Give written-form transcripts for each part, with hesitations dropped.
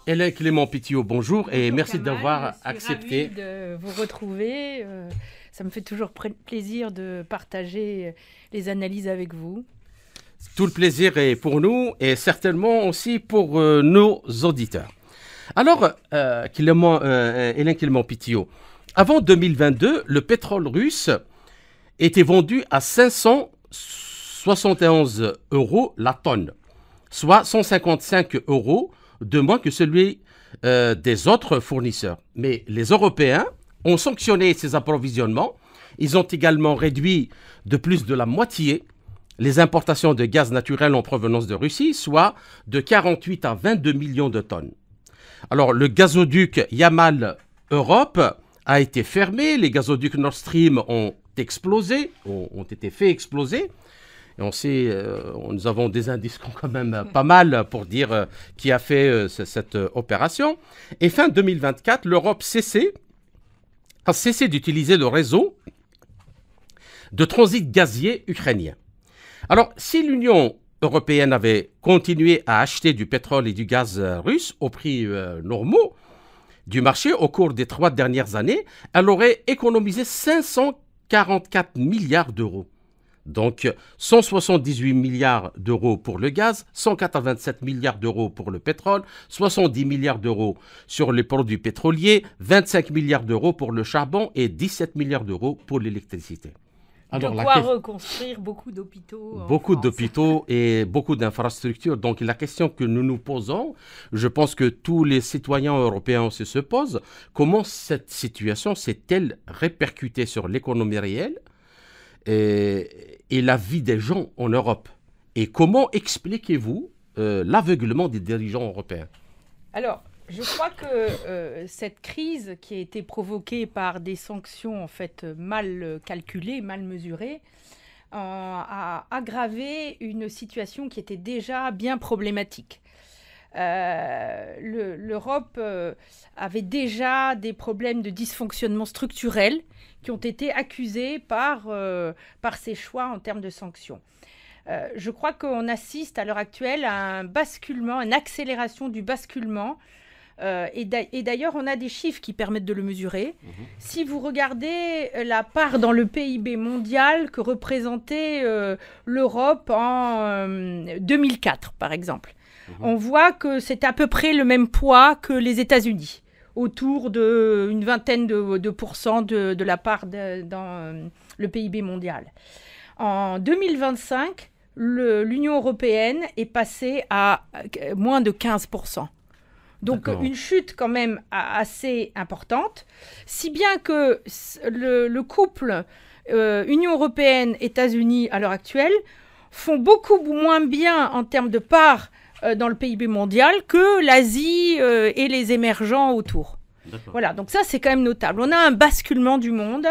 Hélène Clément Pitio, bonjour et Bonjour merci Kamal, d'avoir je suis accepté. ravie de vous retrouver. Ça me fait toujours plaisir de partager les analyses avec vous. Tout le plaisir est pour nous et certainement aussi pour nos auditeurs. Alors, Hélène Clément Pitio, avant 2022, le pétrole russe était vendu à 571 euros la tonne, soit 155 euros de moins que celui des autres fournisseurs. Mais les Européens ont sanctionné ces approvisionnements. Ils ont également réduit de plus de la moitié les importations de gaz naturel en provenance de Russie, soit de 48 à 22 millions de tonnes. Alors, le gazoduc Yamal Europe a été fermé, les gazoducs Nord Stream ont explosé, ont été fait exploser. Et on sait, nous avons des indices quand même pas mal pour dire qui a fait cette opération. Et fin 2024, l'Europe a cessé d'utiliser le réseau de transit gazier ukrainien. Alors, si l'Union européenne avait continué à acheter du pétrole et du gaz russe au prix normaux du marché au cours des 3 dernières années, elle aurait économisé 544 milliards d'euros. Donc, 178 milliards d'euros pour le gaz, 187 milliards d'euros pour le pétrole, 70 milliards d'euros sur les produits pétroliers, 25 milliards d'euros pour le charbon et 17 milliards d'euros pour l'électricité. Alors, de quoi reconstruire beaucoup d'hôpitaux. Beaucoup d'hôpitaux et beaucoup d'infrastructures. Donc, la question que nous nous posons, je pense que tous les citoyens européens aussi se posent, comment cette situation s'est-elle répercutée sur l'économie réelle et la vie des gens en Europe? Et comment expliquez-vous l'aveuglement des dirigeants européens? Alors, je crois que cette crise qui a été provoquée par des sanctions en fait mal calculées, mal mesurées, a aggravé une situation qui était déjà bien problématique. L'Europe avait déjà des problèmes de dysfonctionnement structurel qui ont été accusés par ces choix en termes de sanctions. Je crois qu'on assiste à l'heure actuelle à un basculement, une accélération du basculement. Et d'ailleurs, on a des chiffres qui permettent de le mesurer. Si vous regardez la part dans le PIB mondial que représentait l'Europe en 2004, par exemple, on voit que c'est à peu près le même poids que les États-Unis, autour d'une vingtaine de pourcents de la part dans le PIB mondial. En 2025, l'Union européenne est passée à moins de 15%. Donc une chute quand même assez importante, si bien que le couple Union européenne-États-Unis à l'heure actuelle font beaucoup moins bien en termes de part dans le PIB mondial que l'Asie et les émergents autour. Voilà, donc ça c'est quand même notable. On a un basculement du monde.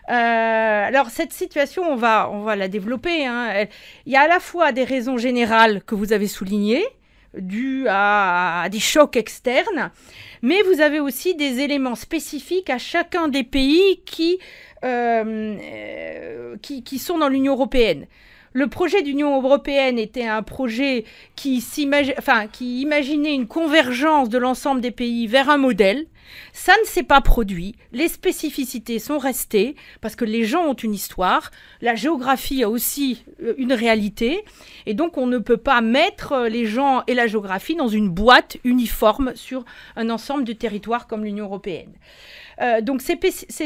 Alors cette situation, on va la développer. Hein. Il y a à la fois des raisons générales que vous avez soulignées, dû à des chocs externes, mais vous avez aussi des éléments spécifiques à chacun des pays qui sont dans l'Union européenne. Le projet d'Union européenne était un projet qui imaginait une convergence de l'ensemble des pays vers un modèle. Ça ne s'est pas produit. Les spécificités sont restées parce que les gens ont une histoire. La géographie a aussi une réalité. Et donc, on ne peut pas mettre les gens et la géographie dans une boîte uniforme sur un ensemble de territoires comme l'Union européenne. Donc ces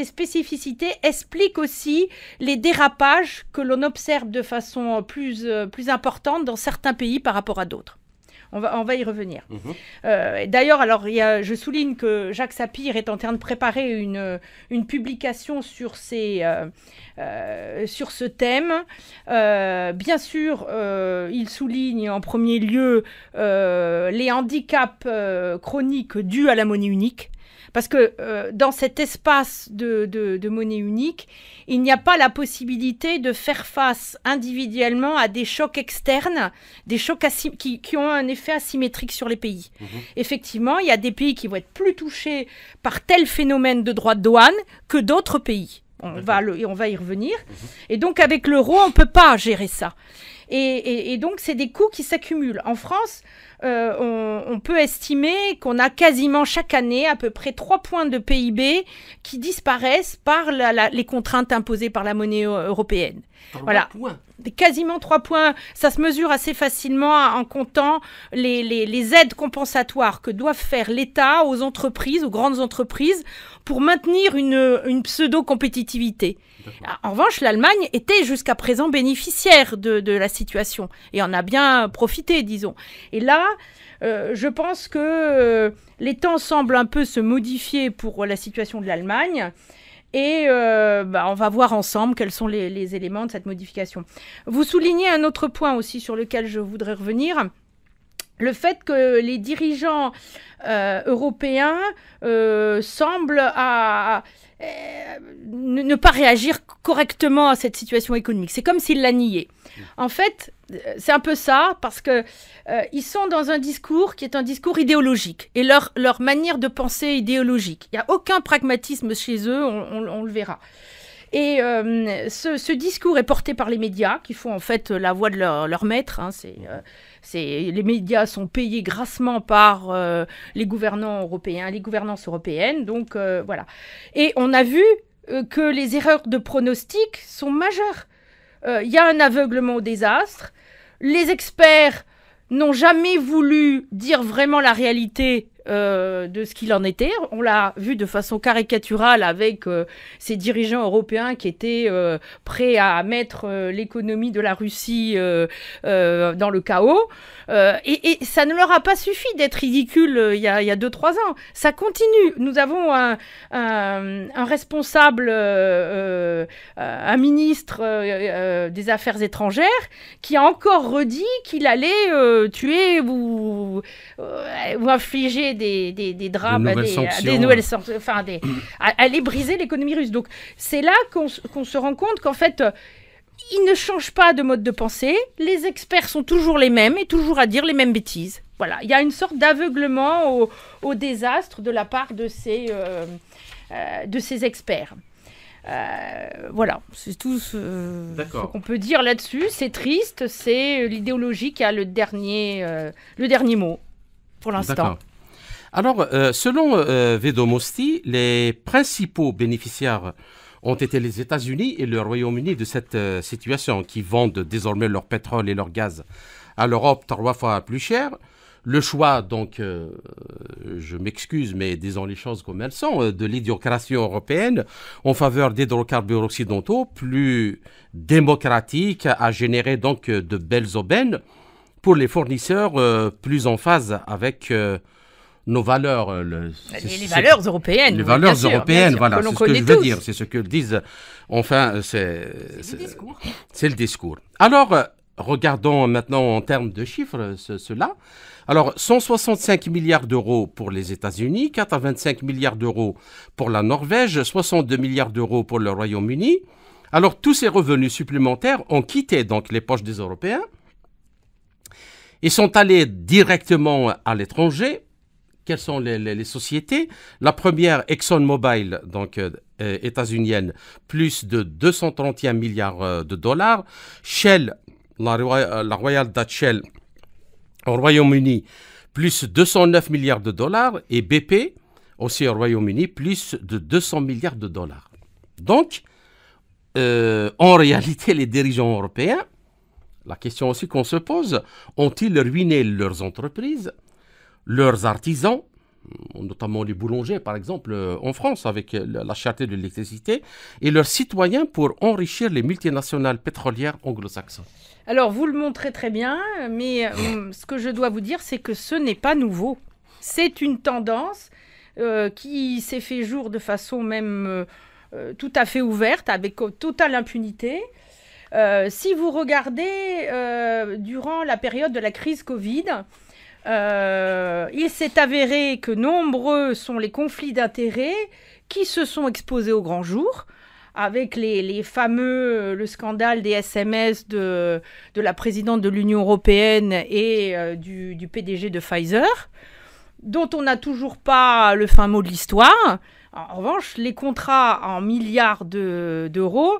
spécificités expliquent aussi les dérapages que l'on observe de façon plus importante dans certains pays par rapport à d'autres. On va y revenir. D'ailleurs, je souligne que Jacques Sapir est en train de préparer une publication sur ce thème. Bien sûr, il souligne en premier lieu les handicaps chroniques dus à la monnaie unique. Parce que dans cet espace de monnaie unique, il n'y a pas la possibilité de faire face individuellement à des chocs externes, des chocs qui ont un effet asymétrique sur les pays. Effectivement, il y a des pays qui vont être plus touchés par tel phénomène de droits de douane que d'autres pays. On va y revenir. Et donc, avec l'euro, on ne peut pas gérer ça. Et donc, c'est des coûts qui s'accumulent. En France, on peut estimer qu'on a quasiment chaque année à peu près 3 points de PIB qui disparaissent par les contraintes imposées par la monnaie européenne. Voilà. Quasiment 3 points. Ça se mesure assez facilement en comptant les aides compensatoires que doivent faire l'État aux entreprises, aux grandes entreprises, pour maintenir une pseudo-compétitivité. En revanche, l'Allemagne était jusqu'à présent bénéficiaire de la situation et en a bien profité, disons. Et là, je pense que les temps semblent un peu se modifier pour la situation de l'Allemagne. Et on va voir ensemble quels sont les éléments de cette modification. Vous soulignez un autre point aussi sur lequel je voudrais revenir. Le fait que les dirigeants européens semblent ne pas réagir correctement à cette situation économique. C'est comme s'ils la niaient. En fait, c'est un peu ça, parce que ils sont dans un discours qui est un discours idéologique, et leur manière de penser est idéologique. Il n'y a aucun pragmatisme chez eux, on le verra. Et ce discours est porté par les médias, qui font en fait la voix de leur maître. Hein, les médias sont payés grassement par les gouvernants européens, les gouvernances européennes. Donc voilà. Et on a vu que les erreurs de pronostic sont majeures. Il y a un aveuglement au désastre. Les experts n'ont jamais voulu dire vraiment la réalité de ce qu'il en était. On l'a vu de façon caricaturale avec ces dirigeants européens qui étaient prêts à mettre l'économie de la Russie dans le chaos. Et ça ne leur a pas suffi d'être ridicule il y a 2-3 ans. Ça continue. Nous avons un responsable, un ministre des Affaires étrangères qui a encore redit qu'il allait tuer ou infliger des drames, des nouvelles sanctions, enfin aller briser l'économie russe. Donc c'est là qu'on se rend compte qu'en fait, ils ne changent pas de mode de pensée. Les experts sont toujours les mêmes et toujours à dire les mêmes bêtises. Voilà, il y a une sorte d'aveuglement au désastre de la part de ces experts. Voilà, c'est tout ce qu'on peut dire là-dessus. C'est triste, c'est l'idéologie qui a le dernier mot pour l'instant. D'accord. Alors, selon Vedomosti, les principaux bénéficiaires ont été les États-Unis et le Royaume-Uni de cette situation, qui vendent désormais leur pétrole et leur gaz à l'Europe 3 fois plus cher. Le choix, donc, je m'excuse, mais disons les choses comme elles sont, de l'idiocratie européenne en faveur d'hydrocarbures occidentaux, plus démocratiques, a généré donc de belles aubaines pour les fournisseurs plus en phase avec nos valeurs. Les valeurs européennes. Les valeurs européennes, voilà, c'est ce que je veux dire, c'est ce que disent, enfin, c'est le discours. C'est le discours. Alors, regardons maintenant en termes de chiffres cela. Alors, 165 milliards d'euros pour les États-Unis, 85 milliards d'euros pour la Norvège, 62 milliards d'euros pour le Royaume-Uni. Alors, tous ces revenus supplémentaires ont quitté donc les poches des Européens. Ils sont allés directement à l'étranger. Quelles sont les sociétés? La première, ExxonMobil, donc états-unienne, plus de 231 milliards de dollars. Shell, la Royal Dutch Shell, au Royaume-Uni, plus 209 milliards de dollars. Et BP, aussi au Royaume-Uni, plus de 200 milliards de dollars. Donc, en réalité, les dirigeants européens, la question aussi qu'on se pose, ont-ils ruiné leurs entreprises, leurs artisans, notamment les boulangers par exemple en France avec la cherté de l'électricité, et leurs citoyens pour enrichir les multinationales pétrolières anglo-saxonnes? Alors vous le montrez très bien, mais ce que je dois vous dire, c'est que ce n'est pas nouveau. C'est une tendance qui s'est fait jour de façon même tout à fait ouverte, avec totale impunité. Si vous regardez durant la période de la crise Covid, il s'est avéré que nombreux sont les conflits d'intérêts qui se sont exposés au grand jour, avec le scandale des SMS de la présidente de l'Union européenne et du PDG de Pfizer, dont on n'a toujours pas le fin mot de l'histoire. En revanche, les contrats en milliards d'euros,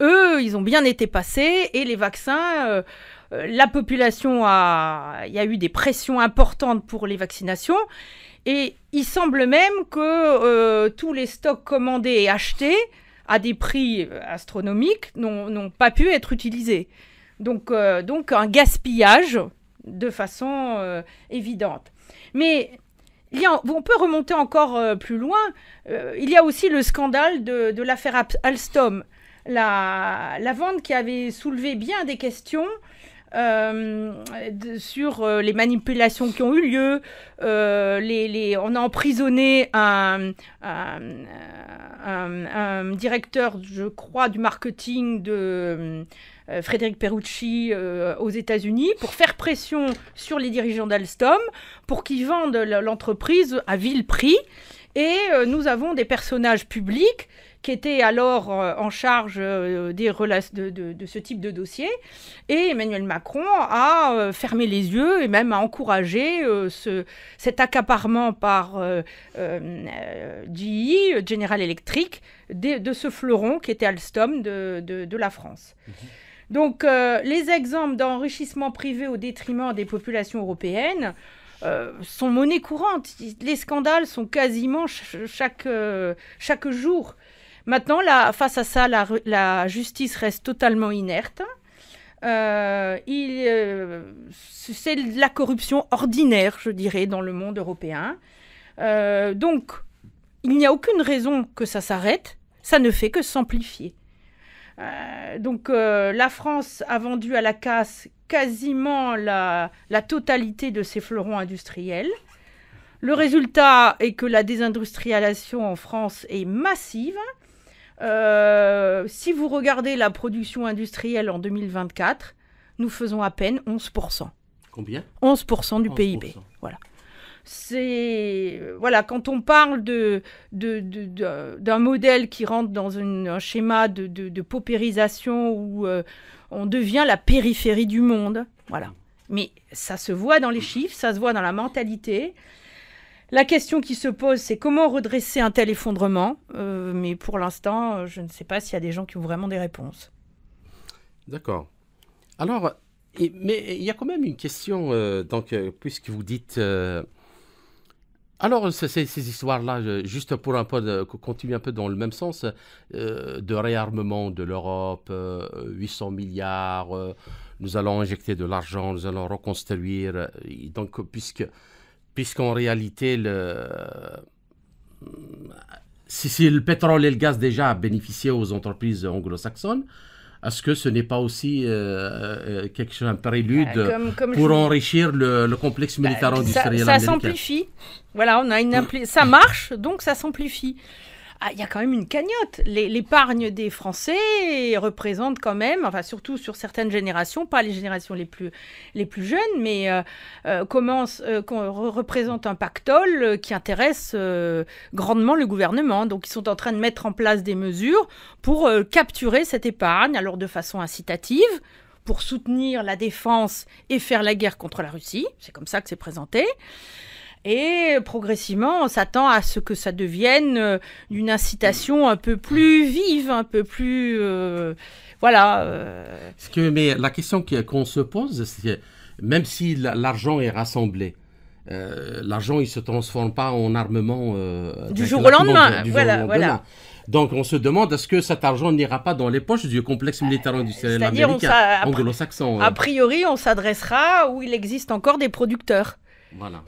eux, ils ont bien été passés et les vaccins, la population il y a eu des pressions importantes pour les vaccinations et il semble même que tous les stocks commandés et achetés à des prix astronomiques n'ont pas pu être utilisés. Donc un gaspillage de façon évidente. Mais on peut remonter encore plus loin. Il y a aussi le scandale de l'affaire Alstom. La vente qui avait soulevé bien des questions sur les manipulations qui ont eu lieu. On a emprisonné un directeur, je crois, du marketing de Frédéric Perucci aux États-Unis pour faire pression sur les dirigeants d'Alstom pour qu'ils vendent l'entreprise à vil prix. Et nous avons des personnages publics qui étaient alors en charge de ce type de dossier. Et Emmanuel Macron a fermé les yeux et même a encouragé cet accaparement par GE, General Electric, de ce fleuron qui était Alstom de la France. Donc, les exemples d'enrichissement privé au détriment des populations européennes sont monnaie courante. Les scandales sont quasiment chaque jour. Maintenant, face à ça, la justice reste totalement inerte. C'est de la corruption ordinaire, je dirais, dans le monde européen. Donc, il n'y a aucune raison que ça s'arrête. Ça ne fait que s'amplifier. La France a vendu à la casse quasiment la totalité de ses fleurons industriels. Le résultat est que la désindustrialisation en France est massive. Si vous regardez la production industrielle en 2024, nous faisons à peine 11%. Combien ? 11% du 11%. PIB. Voilà. Quand on parle d'un modèle qui rentre dans un schéma de paupérisation où on devient la périphérie du monde, voilà. Mais ça se voit dans les chiffres, ça se voit dans la mentalité. La question qui se pose, c'est comment redresser un tel effondrement. Mais pour l'instant, je ne sais pas s'il y a des gens qui ont vraiment des réponses. D'accord. Alors, mais il y a quand même une question, puisque vous dites... Alors, ces histoires-là, juste pour continuer un peu dans le même sens, de réarmement de l'Europe, 800 milliards, nous allons injecter de l'argent, nous allons reconstruire. Donc, puisqu'en réalité, si le pétrole et le gaz déjà a bénéficié aux entreprises anglo-saxonnes, est-ce que ce n'est pas aussi quelque chose, un prélude pour enrichir le complexe militaro-industriel américain ? Ça s'amplifie. Voilà, ça marche, donc ça s'amplifie. Il y a quand même une cagnotte. L'épargne des Français représente quand même, enfin surtout sur certaines générations, pas les générations les plus jeunes, mais représente un pactole qui intéresse grandement le gouvernement. Donc ils sont en train de mettre en place des mesures pour capturer cette épargne, alors de façon incitative, pour soutenir la défense et faire la guerre contre la Russie. C'est comme ça que c'est présenté. Et progressivement, on s'attend à ce que ça devienne une incitation un peu plus vive, un peu plus... Mais la question qu'on se pose, c'est même si l'argent est rassemblé, l'argent il ne se transforme pas en armement du jour au lendemain. Voilà. Donc on se demande, est-ce que cet argent n'ira pas dans les poches du complexe militaro-industriel américain, anglo-saxon ? A priori, on s'adressera où il existe encore des producteurs.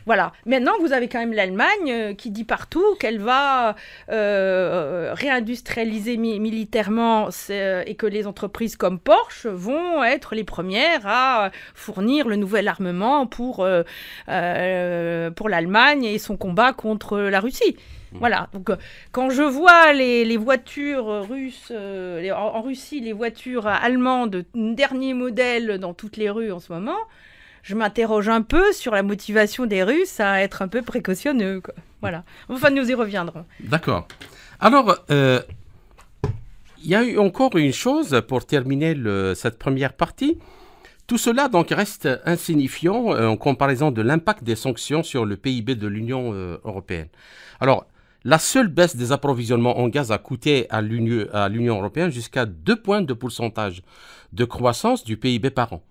Voilà. Maintenant, vous avez quand même l'Allemagne qui dit partout qu'elle va réindustrialiser militairement et que les entreprises comme Porsche vont être les premières à fournir le nouvel armement pour l'Allemagne et son combat contre la Russie. Voilà. Donc, quand je vois les voitures russes, en Russie, les voitures allemandes, dernier modèle dans toutes les rues en ce moment, je m'interroge un peu sur la motivation des Russes à être un peu précautionneux, quoi. Voilà. Enfin, nous y reviendrons. D'accord. Alors, il y a eu encore une chose pour terminer cette première partie. Tout cela donc reste insignifiant en comparaison de l'impact des sanctions sur le PIB de l'Union européenne. Alors, La seule baisse des approvisionnements en gaz a coûté à l'Union européenne jusqu'à 2 points de pourcentage de croissance du PIB par an.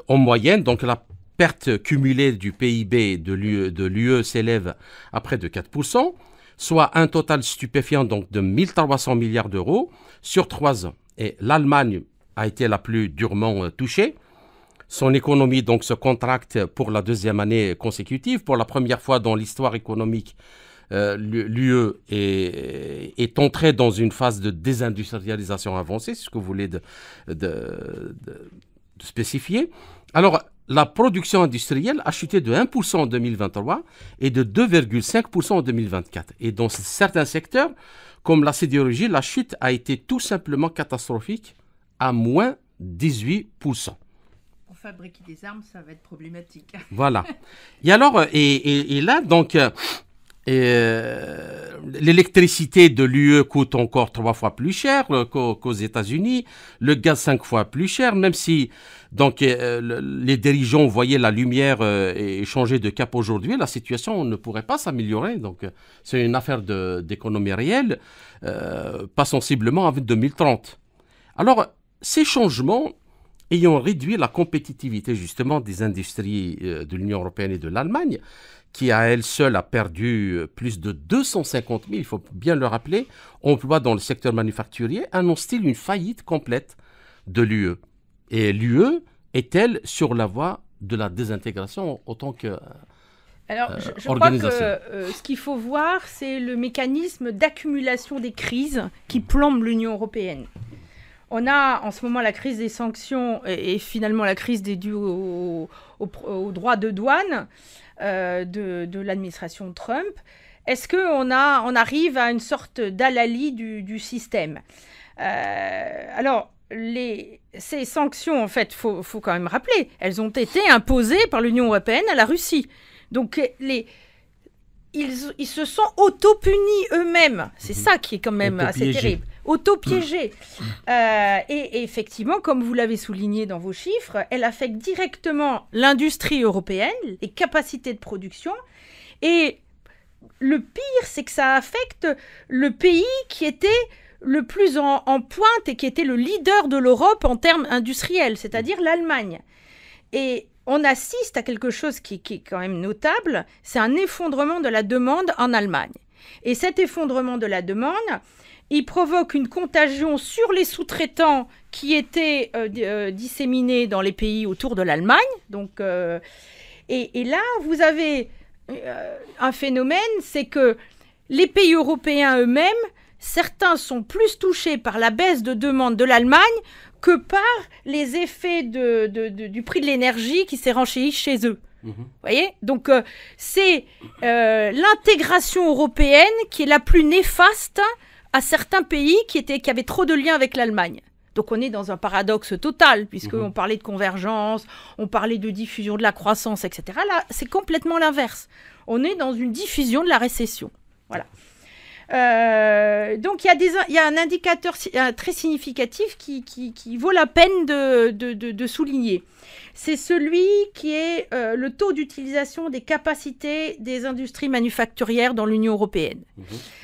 En moyenne, donc la perte cumulée du PIB de l'UE s'élève à près de 4%, soit un total stupéfiant donc de 1300 milliards d'euros sur 3 ans. Et l'Allemagne a été la plus durement touchée. Son économie donc se contracte pour la 2e année consécutive. Pour la première fois dans l'histoire économique, l'UE est entrée dans une phase de désindustrialisation avancée, c'est ce que vous voulez de spécifier. Alors, la production industrielle a chuté de 1% en 2023 et de 2,5% en 2024. Et dans certains secteurs, comme la sidérurgie, la chute a été tout simplement catastrophique, à moins 18%. Pour fabriquer des armes, ça va être problématique. Voilà. Et alors, et là, donc, l'électricité de l'UE coûte encore 3 fois plus cher qu'aux États-Unis, le gaz 5 fois plus cher, même si donc, les dirigeants voyaient la lumière et changer de cap aujourd'hui, la situation ne pourrait pas s'améliorer. Donc, c'est une affaire d'économie réelle, pas sensiblement avant 2030. Alors, ces changements ayant réduit la compétitivité justement des industries de l'Union européenne et de l'Allemagne, qui à elle seule a perdu plus de 250 000, il faut bien le rappeler, emplois dans le secteur manufacturier, annonce-t-il une faillite complète de l'UE. Et l'UE est-elle sur la voie de la désintégration autant que Alors, je crois que ce qu'il faut voir, c'est le mécanisme d'accumulation des crises qui plombe l'Union européenne. On a en ce moment la crise des sanctions et finalement la crise due aux droits de douane de l'administration Trump. Est-ce qu'on arrive à une sorte d'hallali du système? Alors, ces sanctions, en fait, faut quand même rappeler, elles ont été imposées par l'Union européenne à la Russie. Donc, ils se sont auto-punis eux-mêmes. C'est ça qui est quand même assez terrible. Auto-piégés. Et effectivement, comme vous l'avez souligné dans vos chiffres, elle affecte directement l'industrie européenne, les capacités de production. Et le pire, c'est que ça affecte le pays qui était le plus en pointe et qui était le leader de l'Europe en termes industriels, c'est-à-dire l'Allemagne. Et on assiste à quelque chose qui est quand même notable, c'est un effondrement de la demande en Allemagne. Et cet effondrement de la demande, il provoque une contagion sur les sous-traitants qui étaient disséminés dans les pays autour de l'Allemagne. Donc, et là, vous avez un phénomène, c'est que les pays européens eux-mêmes, certains sont plus touchés par la baisse de demande de l'Allemagne que par les effets du prix de l'énergie qui s'est renchéri chez eux. Vous voyez? Donc, c'est l'intégration européenne qui est la plus néfaste à certains pays qui avaient trop de liens avec l'Allemagne. Donc, on est dans un paradoxe total, puisqu'on parlait de convergence, on parlait de diffusion de la croissance, etc. Là, c'est complètement l'inverse. On est dans une diffusion de la récession. Voilà. Donc, il y a un indicateur très significatif qui vaut la peine de souligner. C'est celui qui est le taux d'utilisation des capacités des industries manufacturières dans l'Union européenne.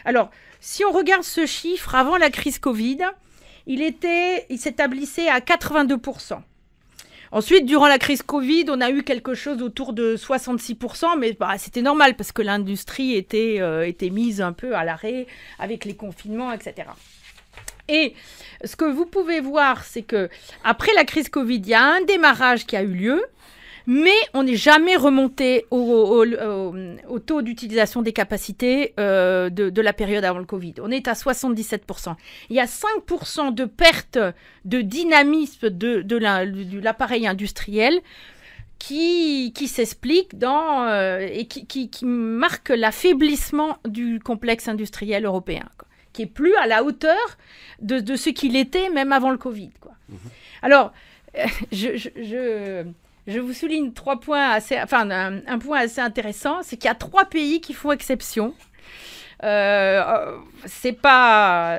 Alors, si on regarde ce chiffre, avant la crise Covid, il s'établissait à 82%. Ensuite, durant la crise Covid, on a eu quelque chose autour de 66%, mais c'était normal parce que l'industrie était mise un peu à l'arrêt avec les confinements, etc. Et ce que vous pouvez voir, c'est que après la crise Covid, il y a un démarrage qui a eu lieu, mais on n'est jamais remonté au taux d'utilisation des capacités de la période avant le Covid. On est à 77%. Il y a 5% de perte de dynamisme de l'appareil industriel qui s'explique et qui marque l'affaiblissement du complexe industriel européen, quoi, qui est plus à la hauteur de ce qu'il était même avant le Covid, quoi. Alors, je vous souligne un point assez intéressant, c'est qu'il y a 3 pays qui font exception. C'est pas,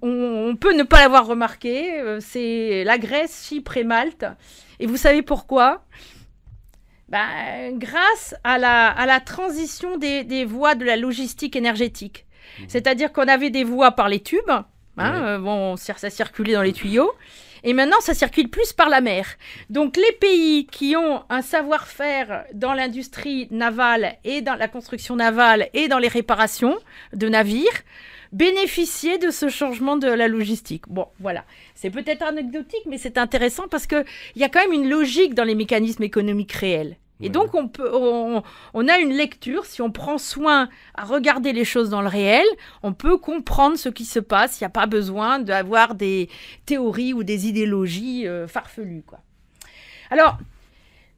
on peut ne pas l'avoir remarqué. C'est la Grèce, Chypre et Malte. Et vous savez pourquoi? Grâce à la transition des voies de la logistique énergétique. C'est-à-dire qu'on avait des voies par les tubes, ça circulait dans les tuyaux, et maintenant ça circule plus par la mer. Donc les pays qui ont un savoir-faire dans l'industrie navale et dans la construction navale et dans les réparations de navires bénéficiaient de ce changement de la logistique. Bon, voilà. C'est peut-être anecdotique, mais c'est intéressant parce qu'il y a quand même une logique dans les mécanismes économiques réels. Et donc, on a une lecture, si on prend soin à regarder les choses dans le réel, on peut comprendre ce qui se passe. Il n'y a pas besoin d'avoir des théories ou des idéologies farfelues, quoi. Alors,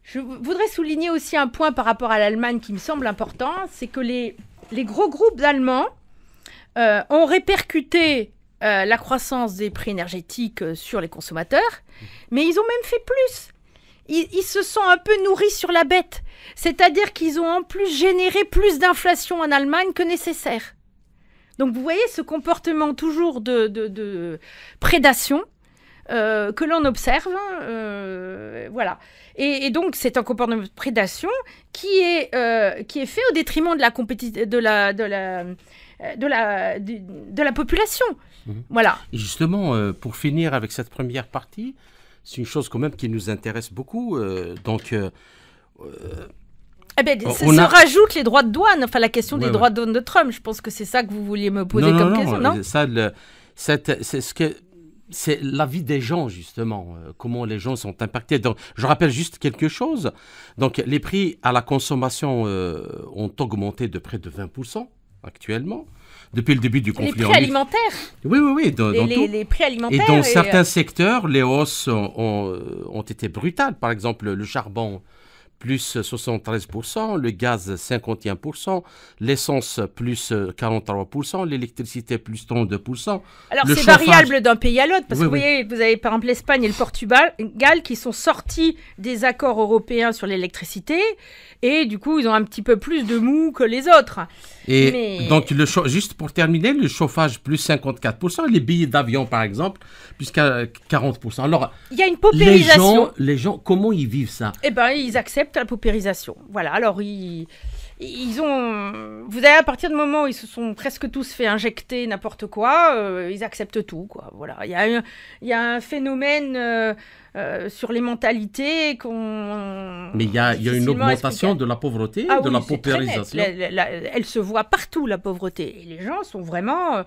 je voudrais souligner aussi un point par rapport à l'Allemagne qui me semble important, c'est que les gros groupes allemands ont répercuté la croissance des prix énergétiques sur les consommateurs, mais ils ont même fait plus. Ils se sont un peu nourris sur la bête. C'est-à-dire qu'ils ont en plus généré plus d'inflation en Allemagne que nécessaire. Donc vous voyez ce comportement toujours de prédation que l'on observe. Voilà. Et donc c'est un comportement de prédation qui est fait au détriment de la population. Voilà. Et justement, pour finir avec cette première partie, c'est une chose quand même qui nous intéresse beaucoup. Rajoute les droits de douane, enfin la question des droits de douane de Trump. Je pense que c'est ça que vous vouliez me poser comme question, non ? C'est la vie des gens, justement, comment les gens sont impactés. Donc, je rappelle juste quelque chose. Donc, les prix à la consommation ont augmenté de près de 20% actuellement, depuis le début du conflit. Les prix alimentaires. Oui. Les prix alimentaires. Et dans certains secteurs, les hausses ont été brutales. Par exemple, le charbon, plus 73%, le gaz 51%, l'essence plus 43%, l'électricité plus 32%. Alors c'est variable d'un pays à l'autre, parce que vous voyez, vous avez par exemple l'Espagne et le Portugal qui sont sortis des accords européens sur l'électricité, et du coup ils ont un petit peu plus de mou que les autres. Donc juste pour terminer, le chauffage plus 54%, les billets d'avion par exemple, plus 40%. Alors, il y a une paupérisation. Les gens, comment ils vivent ça ? Eh bien, ils acceptent la paupérisation. Voilà, alors ils ont... Vous avez à partir du moment où ils se sont presque tous fait injecter n'importe quoi, ils acceptent tout, quoi. Voilà, il y a un phénomène sur les mentalités qu'on... Mais il y a une augmentation de la pauvreté, de la paupérisation. Elle se voit partout, la pauvreté. Et les gens sont vraiment...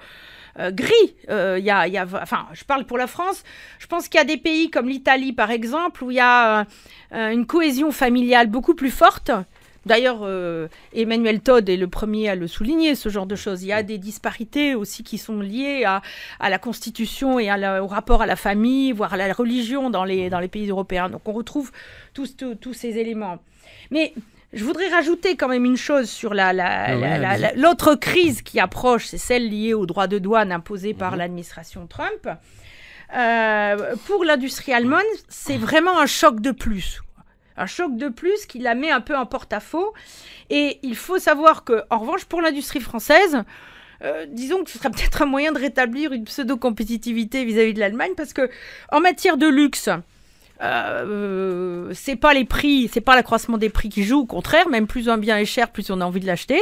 gris. Je parle pour la France. Je pense qu'il y a des pays comme l'Italie, par exemple, où il y a une cohésion familiale beaucoup plus forte. D'ailleurs, Emmanuel Todd est le premier à le souligner, ce genre de choses. Il y a des disparités aussi qui sont liées à la Constitution et au rapport à la famille, voire à la religion dans les pays européens. Donc on retrouve tous ces éléments. Mais je voudrais rajouter quand même une chose sur l'autre crise qui approche, c'est celle liée aux droits de douane imposés par l'administration Trump. Pour l'industrie allemande, c'est vraiment un choc de plus. Un choc de plus qui la met un peu en porte-à-faux. Et il faut savoir qu'en revanche, pour l'industrie française, disons que ce serait peut-être un moyen de rétablir une pseudo-compétitivité vis-à-vis de l'Allemagne, parce qu'en matière de luxe, c'est pas les prix, c'est pas l'accroissement des prix qui joue, au contraire, même plus un bien est cher, plus on a envie de l'acheter.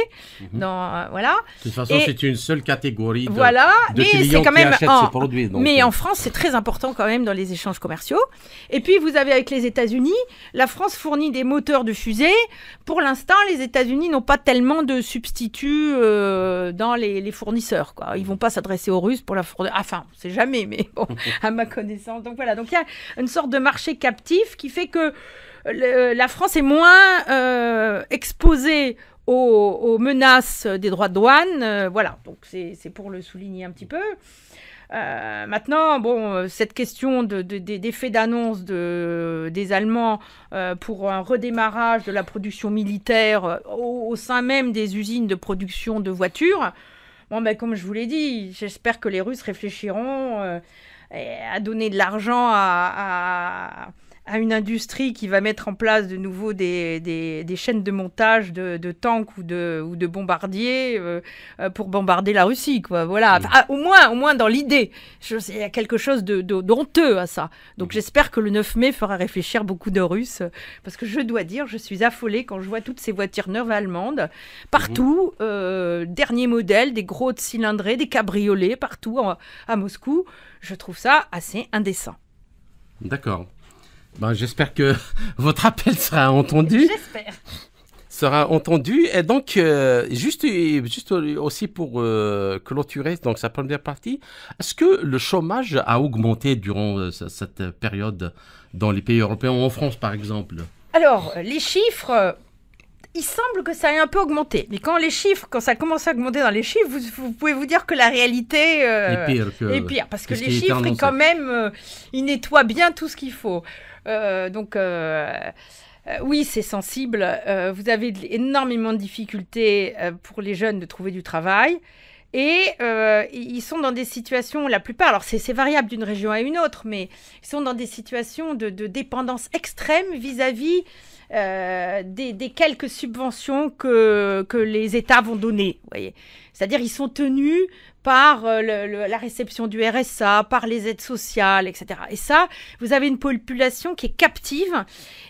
Voilà. De toute façon, c'est une seule catégorie de mais clients qui achètent ces produits. Mais en France, c'est très important quand même dans les échanges commerciaux. Et puis, vous avez avec les États-Unis, la France fournit des moteurs de fusée. Pour l'instant, les États-Unis n'ont pas tellement de substituts dans les fournisseurs, quoi. Ils vont pas s'adresser aux Russes pour la fournir. Enfin, on sait jamais, mais bon, à ma connaissance. Donc voilà. Donc il y a une sorte de marché captif qui fait que la France est moins exposée aux menaces des droits de douane. Voilà, donc c'est pour le souligner un petit peu. Maintenant, cette question d'effet d'annonce des Allemands pour un redémarrage de la production militaire au sein même des usines de production de voitures, comme je vous l'ai dit, j'espère que les Russes réfléchiront à donner de l'argent à à une industrie qui va mettre en place de nouveau des chaînes de montage de tanks ou de bombardiers pour bombarder la Russie, quoi. Voilà. Enfin, au moins dans l'idée. Il y a quelque chose d'honteux à ça. Donc j'espère que le 9 mai fera réfléchir beaucoup de Russes, parce que je dois dire, je suis affolée quand je vois toutes ces voitures neuves allemandes, partout, dernier modèle, des gros cylindrés, des cabriolets, partout à Moscou. Je trouve ça assez indécent. D'accord. Ben, j'espère que votre appel sera entendu. J'espère. Sera entendu. Et donc, juste aussi pour clôturer donc, sa première partie, est-ce que le chômage a augmenté durant cette période dans les pays européens, ou en France par exemple? Alors, les chiffres, il semble que ça ait un peu augmenté. Mais quand ça commence à augmenter dans les chiffres, vous pouvez vous dire que la réalité est pire. Parce que les chiffres, quand même, ils nettoient bien tout ce qu'il faut. Oui, c'est sensible. Vous avez énormément de difficultés pour les jeunes de trouver du travail. Et ils sont dans des situations, la plupart, alors c'est variable d'une région à une autre, mais ils sont dans des situations de dépendance extrême vis-à-vis des quelques subventions que les États vont donner. Voyez. C'est-à-dire ils sont tenus par la réception du RSA, par les aides sociales, etc. Et ça, vous avez une population qui est captive,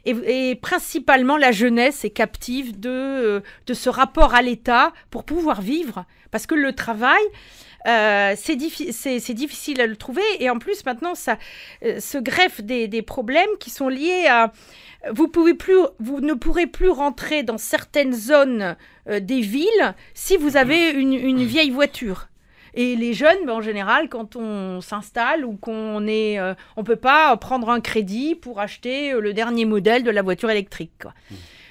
et principalement la jeunesse est captive de ce rapport à l'État pour pouvoir vivre. Parce que le travail, c'est difficile à le trouver. Et en plus, maintenant, ça se greffe des problèmes qui sont liés à... Vous ne pourrez plus rentrer dans certaines zones des villes si vous avez une vieille voiture. Et les jeunes, en général, quand on s'installe ou on peut pas prendre un crédit pour acheter le dernier modèle de la voiture électrique, quoi.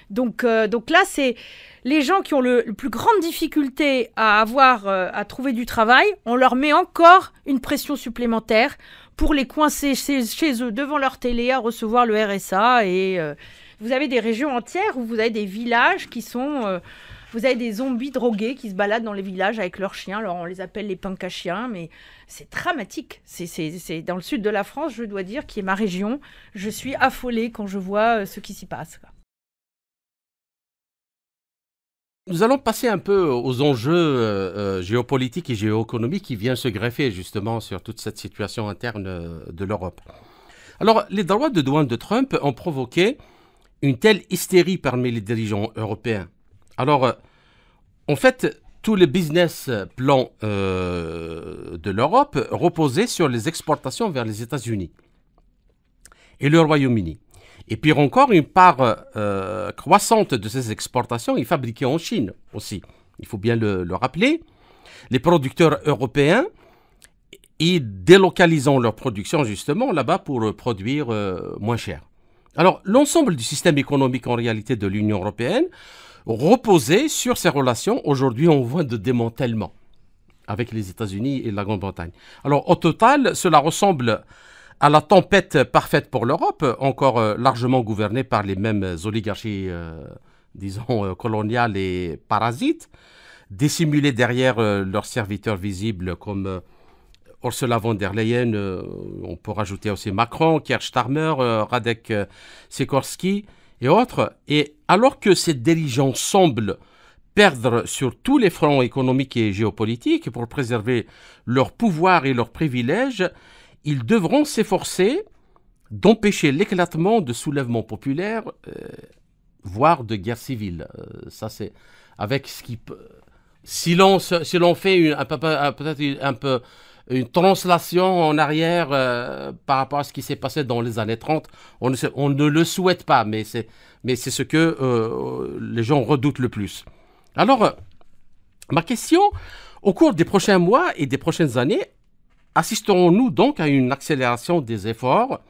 Donc là, c'est les gens qui ont le plus grande difficulté à trouver du travail. On leur met encore une pression supplémentaire pour les coincer chez eux devant leur télé à recevoir le RSA. Et vous avez des régions entières où vous avez des villages qui sont... vous avez des zombies drogués qui se baladent dans les villages avec leurs chiens. Alors, on les appelle les punks à chiens, mais c'est dramatique. C'est dans le sud de la France, je dois dire, qui est ma région. Je suis affolée quand je vois ce qui s'y passe. Nous allons passer un peu aux enjeux géopolitiques et géoéconomiques qui viennent se greffer justement sur toute cette situation interne de l'Europe. Alors, les droits de douane de Trump ont provoqué une telle hystérie parmi les dirigeants européens. Alors, en fait, tous les business plans de l'Europe reposaient sur les exportations vers les États-Unis et le Royaume-Uni. Et pire encore, une part croissante de ces exportations est fabriquée en Chine aussi. Il faut bien le rappeler. Les producteurs européens, ils délocalisent leur production justement là-bas pour produire moins cher. Alors, l'ensemble du système économique en réalité de l'Union européenne reposait sur ces relations aujourd'hui en voie de démantèlement avec les États-Unis et la Grande-Bretagne. Alors, au total, cela ressemble à la tempête parfaite pour l'Europe, encore largement gouvernée par les mêmes oligarchies, disons, coloniales et parasites, dissimulées derrière leurs serviteurs visibles comme Ursula von der Leyen, on peut rajouter aussi Macron, Keir Starmer, Radek Sikorski et autres. Et alors que ces dirigeants semblent perdre sur tous les fronts économiques et géopolitiques pour préserver leur pouvoir et leurs privilèges, ils devront s'efforcer d'empêcher l'éclatement de soulèvements populaires, voire de guerres civiles. Ça, c'est avec ce qui peut... Si l'on fait peut-être un peu une translation en arrière par rapport à ce qui s'est passé dans les années 30, on ne le souhaite pas, mais c'est ce que les gens redoutent le plus. Alors, ma question, au cours des prochains mois et des prochaines années, assisterons-nous donc à une accélération des efforts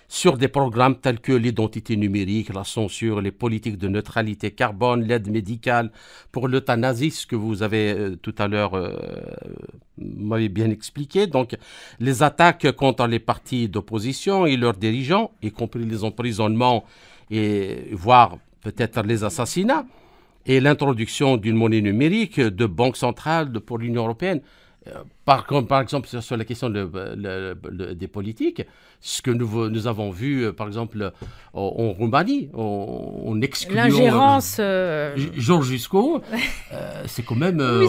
sur des programmes tels que l'identité numérique, la censure, les politiques de neutralité carbone, l'aide médicale pour l'euthanasie, ce que vous avez tout à l'heure m'avez bien expliqué. Donc, les attaques contre les partis d'opposition et leurs dirigeants, y compris les emprisonnements et voire peut-être les assassinats, et l'introduction d'une monnaie numérique, de banque centrale pour l'Union européenne. Par exemple, sur la question des politiques, ce que nous avons vu, par exemple, en Roumanie, en excluant l'ingérence Georges Jusqu'au, c'est quand même... Oui,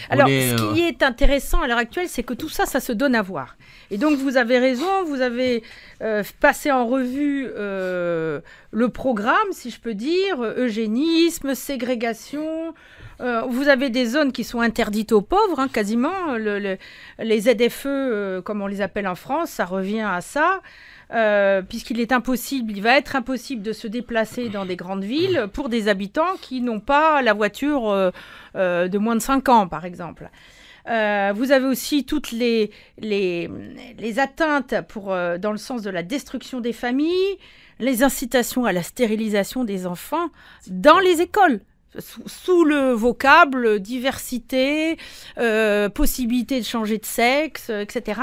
alors, ce qui est intéressant à l'heure actuelle, c'est que tout ça, ça se donne à voir. Et donc, vous avez raison, vous avez passé en revue le programme, si je peux dire, eugénisme, ségrégation... vous avez des zones qui sont interdites aux pauvres, hein, quasiment. Les ZFE, comme on les appelle en France, ça revient à ça. Puisqu'il va être impossible de se déplacer dans des grandes villes pour des habitants qui n'ont pas la voiture de moins de 5 ans, par exemple. Vous avez aussi toutes les atteintes dans le sens de la destruction des familles, les incitations à la stérilisation des enfants dans les écoles. Sous le vocable diversité, possibilité de changer de sexe, etc.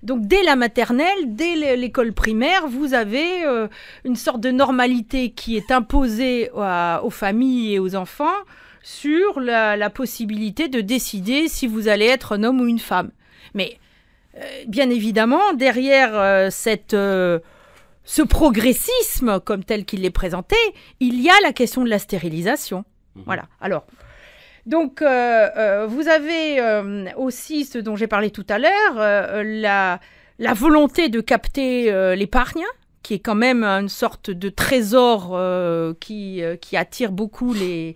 Donc dès la maternelle, dès l'école primaire, vous avez une sorte de normalité qui est imposée aux familles et aux enfants sur la possibilité de décider si vous allez être un homme ou une femme. Mais bien évidemment, derrière ce progressisme, comme tel qu'il est présenté, il y a la question de la stérilisation. Voilà. Alors, donc, vous avez aussi ce dont j'ai parlé tout à l'heure, la volonté de capter l'épargne, qui est quand même une sorte de trésor qui attire beaucoup les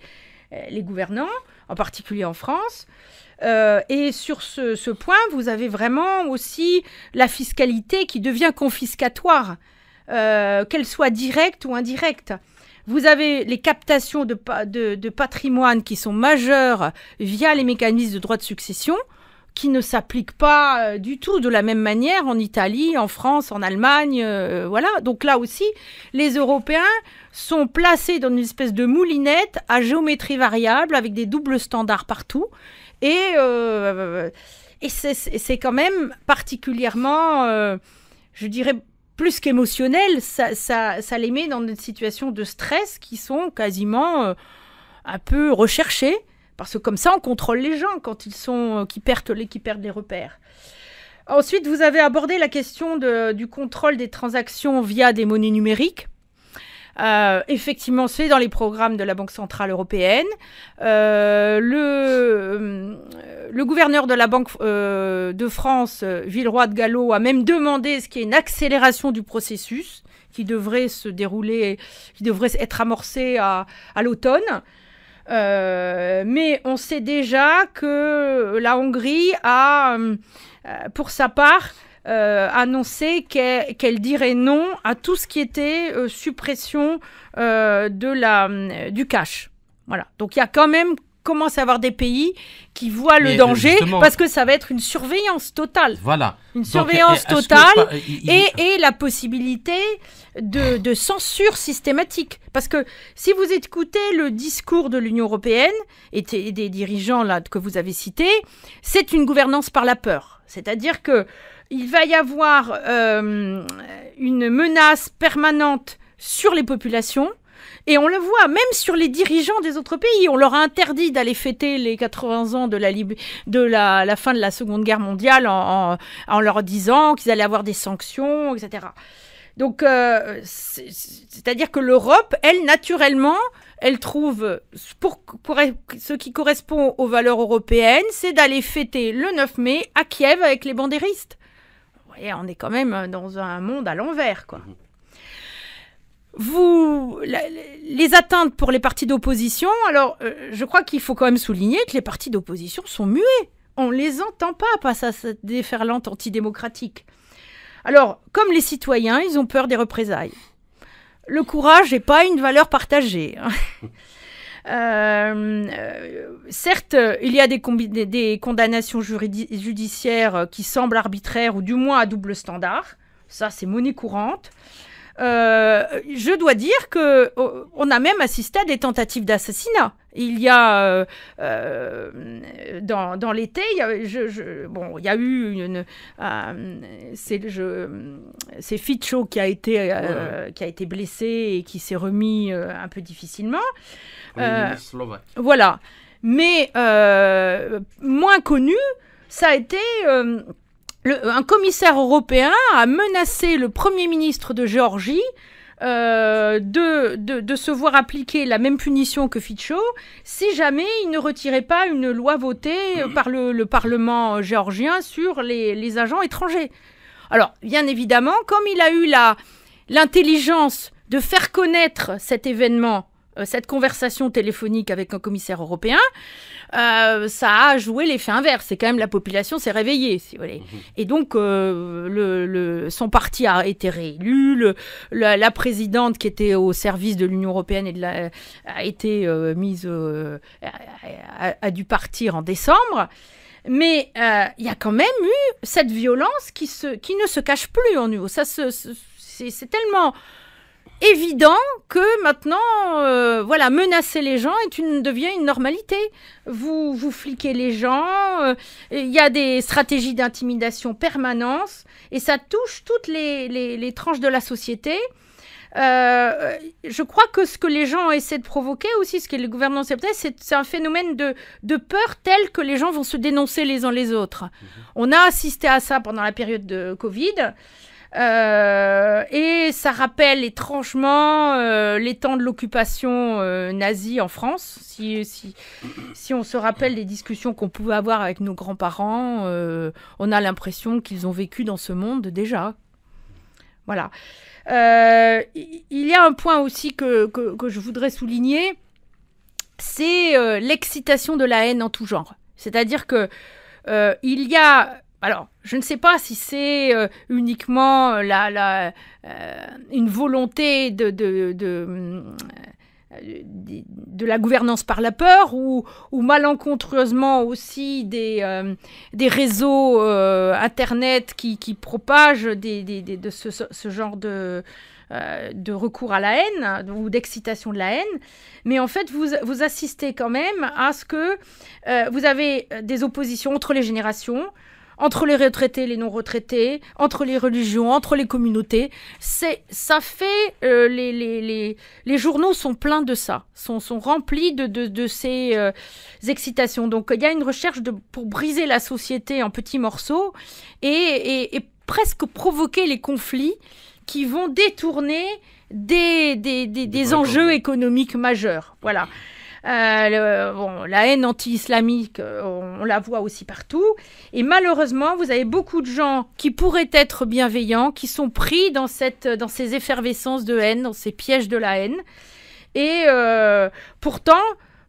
gouvernants, en particulier en France. Et sur ce point, vous avez vraiment aussi la fiscalité qui devient confiscatoire, qu'elle soit directe ou indirecte. Vous avez les captations de patrimoine qui sont majeures via les mécanismes de droit de succession, qui ne s'appliquent pas du tout de la même manière en Italie, en France, en Allemagne. Voilà. Donc là aussi, les Européens sont placés dans une espèce de moulinette à géométrie variable avec des doubles standards partout. Et c'est quand même particulièrement, je dirais, plus qu'émotionnel, ça les met dans des situations de stress qui sont quasiment un peu recherchées, parce que comme ça, on contrôle les gens quand qui perdent les repères. Ensuite, vous avez abordé la question du contrôle des transactions via des monnaies numériques. Effectivement, c'est dans les programmes de la Banque Centrale Européenne. Le gouverneur de la Banque de France, Villeroy de Galhau, a même demandé ce qu'il y ait une accélération du processus qui devrait se dérouler, qui devrait être amorcé à l'automne. Mais on sait déjà que la Hongrie a, pour sa part, annoncé qu'elle dirait non à tout ce qui était suppression du cash. Voilà. Donc il y a quand même commence à y avoir des pays qui voient le danger parce que ça va être une surveillance totale. Voilà. Une surveillance totale et la possibilité de censure systématique. Parce que si vous écoutez le discours de l'Union européenne et des dirigeants là, que vous avez cités, c'est une gouvernance par la peur. C'est-à-dire qu'il va y avoir une menace permanente sur les populations. Et on le voit, même sur les dirigeants des autres pays. On leur a interdit d'aller fêter les 80 ans de la fin de la Seconde Guerre mondiale en leur disant qu'ils allaient avoir des sanctions, etc. Donc, c'est-à-dire que l'Europe, elle, naturellement, elle trouve, pour ce qui correspond aux valeurs européennes, c'est d'aller fêter le 9 mai à Kiev avec les bandéristes. Vous voyez, on est quand même dans un monde à l'envers, quoi. Les atteintes pour les partis d'opposition, alors je crois qu'il faut quand même souligner que les partis d'opposition sont muets. On ne les entend pas face à cette déferlante antidémocratique. Alors, comme les citoyens, ils ont peur des représailles. Le courage n'est pas une valeur partagée. Certes, il y a des condamnations judiciaires qui semblent arbitraires ou du moins à double standard. Ça, c'est monnaie courante. Je dois dire qu'on a même assisté à des tentatives d'assassinat. Il y a dans l'été, il y a eu c'est Fico qui a été blessé et qui s'est remis un peu difficilement. Voilà, mais moins connu. ça a été... un commissaire européen a menacé le Premier ministre de Géorgie de se voir appliquer la même punition que Fico si jamais il ne retirait pas une loi votée par le Parlement géorgien sur les agents étrangers. Alors, bien évidemment, comme il a eu l'intelligence de faire connaître cet événement, cette conversation téléphonique avec un commissaire européen, ça a joué l'effet inverse. C'est quand même la population s'est réveillée, si vous voulez. Et donc, son parti a été réélu. La présidente qui était au service de l'Union européenne a été a dû partir en décembre. Mais il y a quand même eu cette violence qui ne se cache plus en nous. C'est tellement évident que maintenant, menacer les gens devient une normalité. Vous fliquez les gens, il y a des stratégies d'intimidation permanentes, et ça touche toutes les tranches de la société. Je crois que ce que les gens essaient de provoquer aussi, ce que le gouvernement essaie de faire, c'est un phénomène de peur tel que les gens vont se dénoncer les uns les autres. On a assisté à ça pendant la période de Covid. Et ça rappelle étrangement les temps de l'occupation nazie en France. Si on se rappelle des discussions qu'on pouvait avoir avec nos grands-parents, on a l'impression qu'ils ont vécu dans ce monde déjà. Voilà. Il y a un point aussi que je voudrais souligner, c'est l'excitation de la haine en tout genre. C'est-à-dire que il y a... Alors, je ne sais pas si c'est uniquement une volonté de la gouvernance par la peur ou malencontreusement aussi des réseaux Internet qui propagent de ce genre de recours à la haine ou d'excitation de la haine. Mais en fait, vous assistez quand même à ce que vous avez des oppositions entre les générations, entre les retraités et les non-retraités, entre les religions, entre les communautés. Ça fait... les journaux sont pleins de ça, sont remplis de ces excitations. Donc, il y a une recherche pour briser la société en petits morceaux et presque provoquer les conflits qui vont détourner des enjeux économiques majeurs. Voilà. La haine anti-islamique, on la voit aussi partout. Et malheureusement, vous avez beaucoup de gens qui pourraient être bienveillants, qui sont pris dans ces effervescences de haine, dans ces pièges de la haine. Et pourtant,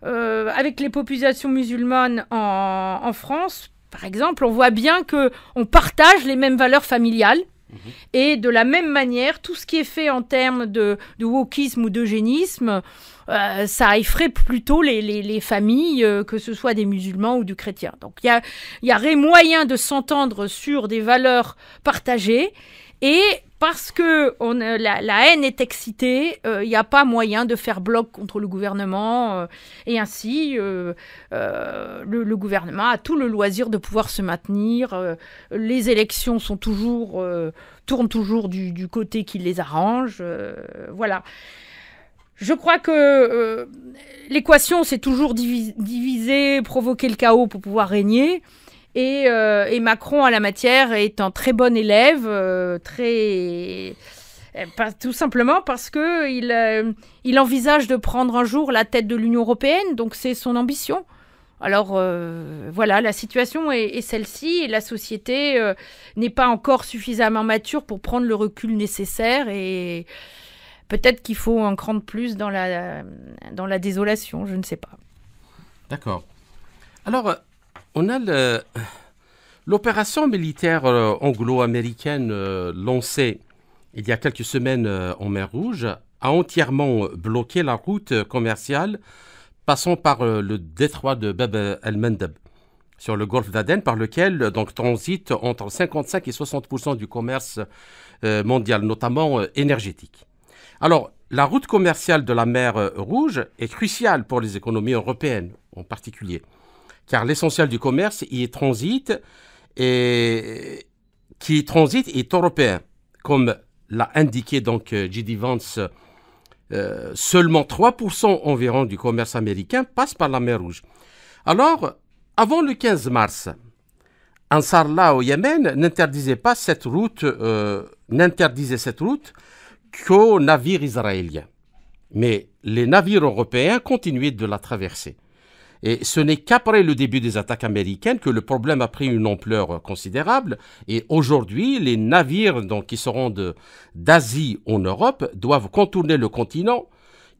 avec les populations musulmanes en France, par exemple, on voit bien qu'on partage les mêmes valeurs familiales. Et de la même manière, tout ce qui est fait en termes de wokisme ou d'eugénisme, ça effraie plutôt les familles, que ce soit des musulmans ou du chrétien. Donc il y aurait moyen de s'entendre sur des valeurs partagées, et parce que la haine est excitée, il n'y a pas moyen de faire bloc contre le gouvernement, et ainsi le gouvernement a tout le loisir de pouvoir se maintenir. Les élections tournent toujours du côté qui les arrange. Voilà. Je crois que l'équation, c'est toujours diviser, provoquer le chaos pour pouvoir régner. Et Macron, à la matière, est un très bon élève, tout simplement parce qu'il envisage de prendre un jour la tête de l'Union européenne, donc c'est son ambition. Alors voilà, la situation est celle-ci, et la société n'est pas encore suffisamment mature pour prendre le recul nécessaire, et peut-être qu'il faut un cran de plus dans la désolation, je ne sais pas. D'accord. Alors, on a l'opération militaire anglo-américaine lancée il y a quelques semaines en mer Rouge a entièrement bloqué la route commerciale passant par le détroit de Bab el-Mandeb sur le golfe d'Aden, par lequel donc transite entre 55 et 60% du commerce mondial, notamment énergétique. Alors, la route commerciale de la mer Rouge est cruciale pour les économies européennes en particulier, car l'essentiel du commerce y transite est européen. Comme l'a indiqué donc J.D. Vance, seulement 3% environ du commerce américain passe par la mer Rouge. Alors, avant le 15 mars, Ansarallah au Yémen n'interdisait cette route qu'aux navires israéliens. Mais les navires européens continuaient de la traverser. Et ce n'est qu'après le début des attaques américaines que le problème a pris une ampleur considérable. Et aujourd'hui, les navires qui seront d'Asie en Europe doivent contourner le continent,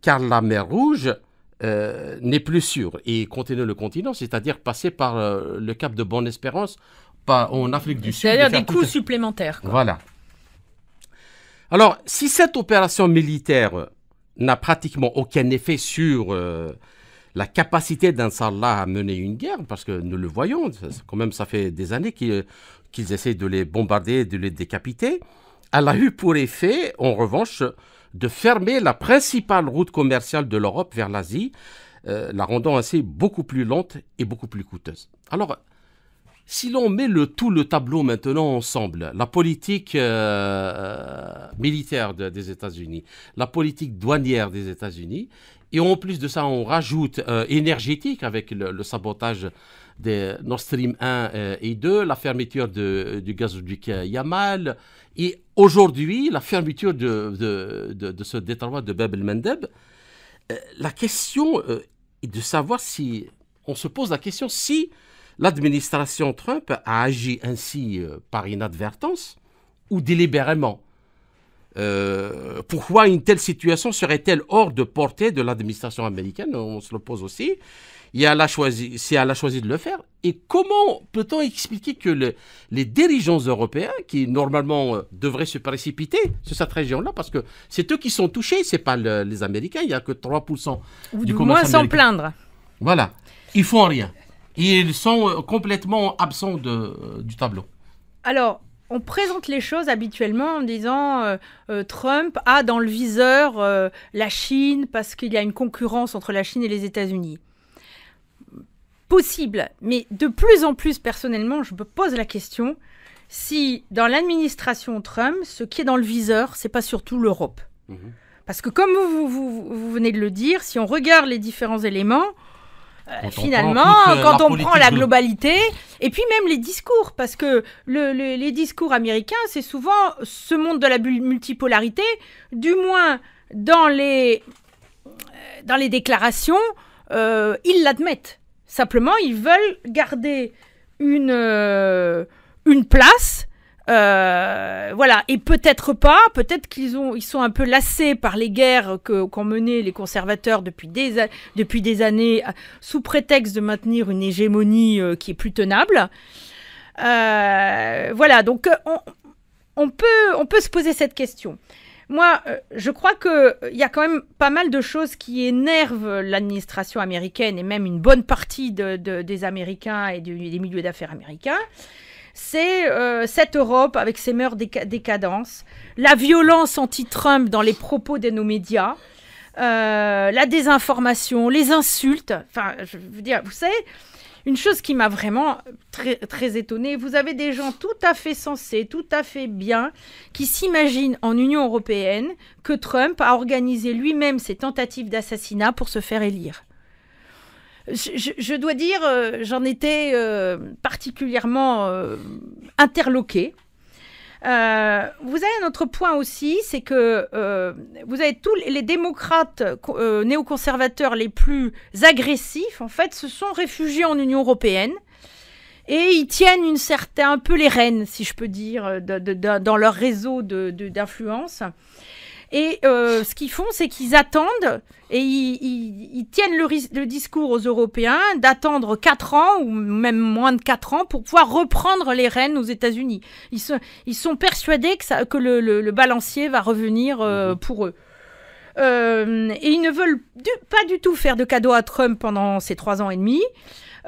car la mer Rouge n'est plus sûre. Et contourner le continent, c'est-à-dire passer par le cap de Bonne-Espérance, en Afrique du Sud. C'est-à-dire des coûts supplémentaires. Quoi. Voilà. Alors, si cette opération militaire n'a pratiquement aucun effet sur la capacité d'Ansarallah à mener une guerre, parce que nous le voyons, quand même ça fait des années qu'ils essaient de les bombarder, de les décapiter, elle a eu pour effet, en revanche, de fermer la principale route commerciale de l'Europe vers l'Asie, la rendant ainsi beaucoup plus lente et beaucoup plus coûteuse. Alors, si l'on met tout le tableau maintenant ensemble, la politique militaire des États-Unis, la politique douanière des États-Unis, et en plus de ça, on rajoute énergétique avec le sabotage des Nord Stream 1 et 2, la fermeture du gazoduc Yamal, et aujourd'hui, la fermeture de ce détroit de Bab el-Mandeb. La question est de savoir si, on se pose la question si l'administration Trump a agi ainsi par inadvertance ou délibérément. Pourquoi une telle situation serait-elle hors de portée de l'administration américaine? On se le pose aussi. Si elle a choisi de le faire. Et comment peut-on expliquer que les dirigeants européens, qui normalement devraient se précipiter sur cette région-là, parce que c'est eux qui sont touchés, c'est pas les Américains, il n'y a que 3% du commerce américain. Moins sans plaindre. Voilà, ils font rien. Ils sont complètement absents du tableau. Alors, on présente les choses habituellement en disant Trump a dans le viseur la Chine parce qu'il y a une concurrence entre la Chine et les États-Unis. Possible, mais de plus en plus, personnellement, je me pose la question si dans l'administration Trump, ce qui est dans le viseur, c'est pas surtout l'Europe. Mmh. Parce que comme vous venez de le dire, si on regarde les différents éléments, finalement, quand on prend la globalité, et puis même les discours, parce que les discours américains, c'est souvent ce monde de la multipolarité, du moins dans les déclarations, ils l'admettent. Simplement, ils veulent garder une place. Voilà, et peut-être qu'ils sont un peu lassés par les guerres qu'ont menées les conservateurs depuis des années sous prétexte de maintenir une hégémonie qui est plus tenable. Voilà, donc on peut se poser cette question. Moi, je crois qu'il y a quand même pas mal de choses qui énervent l'administration américaine et même une bonne partie des Américains et des milieux d'affaires américains. C'est cette Europe avec ses mœurs décadences, la violence anti-Trump dans les propos de nos médias, la désinformation, les insultes. Enfin, je veux dire, vous savez, une chose qui m'a vraiment très, très étonnée, vous avez des gens tout à fait sensés, tout à fait bien, qui s'imaginent en Union européenne que Trump a organisé lui-même ses tentatives d'assassinat pour se faire élire. Je dois dire, j'en étais particulièrement interloquée. Vous avez un autre point aussi, c'est que vous avez tous les démocrates néoconservateurs les plus agressifs, en fait, se sont réfugiés en Union européenne et ils tiennent un peu les rênes, si je peux dire, dans leur réseau d'influence. Et ce qu'ils font, c'est qu'ils attendent et ils tiennent le discours aux Européens d'attendre 4 ans ou même moins de 4 ans pour pouvoir reprendre les rênes aux États-Unis. Ils sont persuadés que le balancier va revenir pour eux. Et ils ne veulent pas du tout faire de cadeau à Trump pendant ces 3 ans et demi.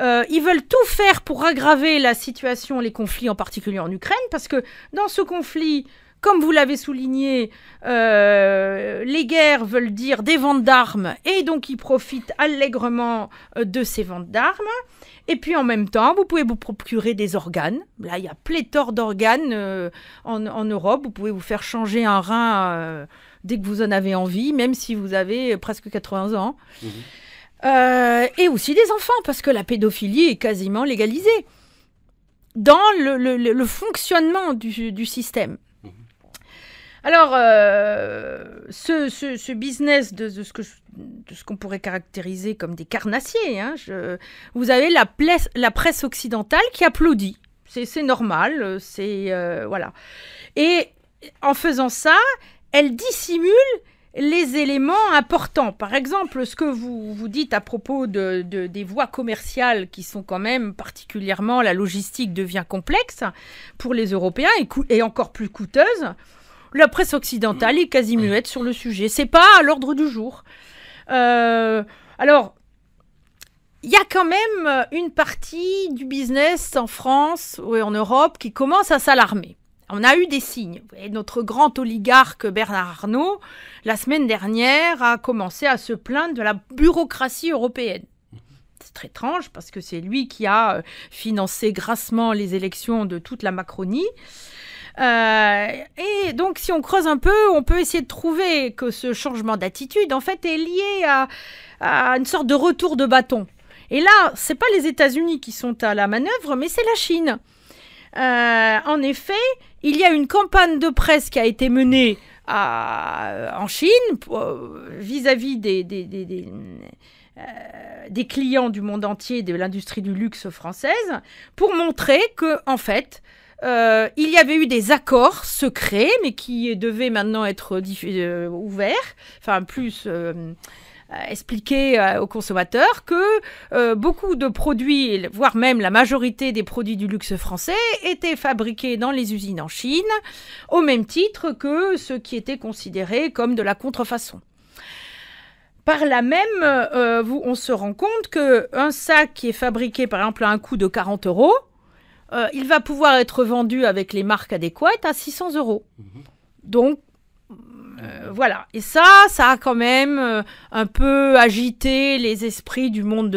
Ils veulent tout faire pour aggraver la situation, les conflits en particulier en Ukraine, parce que dans ce conflit, comme vous l'avez souligné, les guerres veulent dire des ventes d'armes et donc ils profitent allègrement de ces ventes d'armes. Et puis en même temps, vous pouvez vous procurer des organes. Là, il y a pléthore d'organes en Europe. Vous pouvez vous faire changer un rein dès que vous en avez envie, même si vous avez presque 80 ans. Mmh. Et aussi des enfants, parce que la pédophilie est quasiment légalisée. dans le fonctionnement du système. Alors, ce business de ce qu'on pourrait caractériser comme des carnassiers, hein, vous avez la presse occidentale qui applaudit. C'est normal, voilà. Et en faisant ça, elle dissimule les éléments importants. Par exemple, ce que vous dites à propos des voies commerciales qui sont quand même particulièrement, la logistique devient complexe pour les Européens et encore plus coûteuse. La presse occidentale est quasi muette sur le sujet. C'est pas à l'ordre du jour. Alors, il y a quand même une partie du business en France ou en Europe qui commence à s'alarmer. On a eu des signes. Et notre grand oligarque Bernard Arnault, la semaine dernière, a commencé à se plaindre de la bureaucratie européenne. C'est très étrange parce que c'est lui qui a financé grassement les élections de toute la Macronie. Et donc, si on creuse un peu, on peut essayer de trouver que ce changement d'attitude, en fait, est lié à une sorte de retour de bâton. Et là, c'est pas les États-Unis qui sont à la manœuvre, mais c'est la Chine. En effet, il y a une campagne de presse qui a été menée en Chine vis-à-vis des clients du monde entier de l'industrie du luxe française pour montrer que, en fait, il y avait eu des accords secrets, mais qui devaient maintenant être ouverts, enfin plus expliquer aux consommateurs que beaucoup de produits, voire même la majorité des produits du luxe français, étaient fabriqués dans les usines en Chine, au même titre que ce qui était considéré comme de la contrefaçon. Par là même, on se rend compte qu'un sac qui est fabriqué, par exemple, à un coût de 40 €, il va pouvoir être vendu avec les marques adéquates à 600 €. Donc, voilà. Et ça a quand même un peu agité les esprits du monde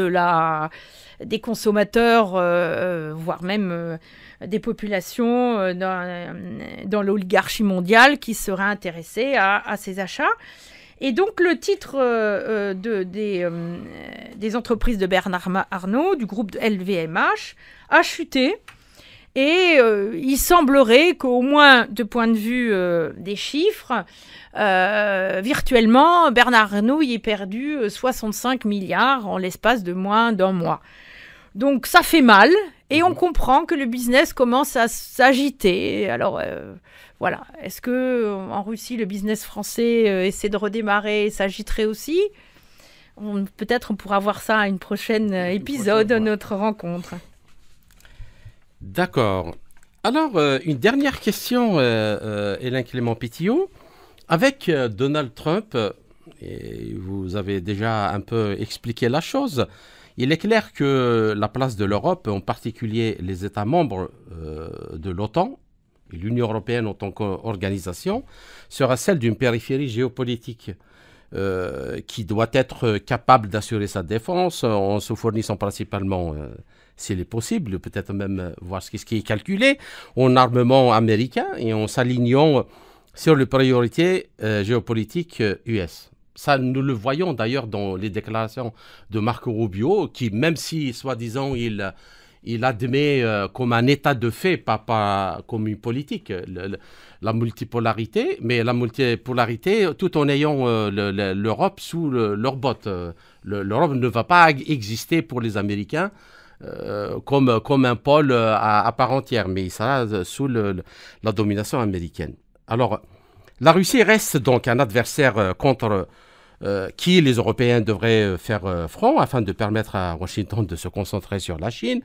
des consommateurs, voire même des populations dans l'oligarchie mondiale qui seraient intéressées à ces achats. Et donc, le titre des entreprises de Bernard Arnault, du groupe LVMH, a chuté. Et il semblerait qu'au moins, de point de vue des chiffres, virtuellement, Bernard Arnault y ait perdu 65 milliards en l'espace de moins d'un mois. Donc, ça fait mal. Et on comprend que le business commence à s'agiter. Alors, voilà. Est-ce qu'en Russie, le business français essaie de redémarrer et s'agiterait aussi ? Peut-être on pourra voir ça à une prochaine épisode de notre rencontre. D'accord. Alors, une dernière question, Hélène Clément-Pétillot. Avec Donald Trump, et vous avez déjà un peu expliqué la chose, il est clair que la place de l'Europe, en particulier les États membres de l'OTAN, et l'Union européenne en tant qu'organisation, sera celle d'une périphérie géopolitique qui doit être capable d'assurer sa défense en se fournissant principalement, s'il est possible, peut-être même voir ce qui est calculé, en armement américain et en s'alignant sur les priorités géopolitiques US. Ça, nous le voyons d'ailleurs dans les déclarations de Marco Rubio, qui, même si, soi-disant, il admet comme un état de fait, pas comme une politique, la multipolarité, mais la multipolarité tout en ayant l'Europe sous leur botte. L'Europe ne va pas exister pour les Américains comme un pôle à part entière, mais il sera sous la domination américaine. Alors, la Russie reste donc un adversaire contre qui les Européens devraient faire front afin de permettre à Washington de se concentrer sur la Chine.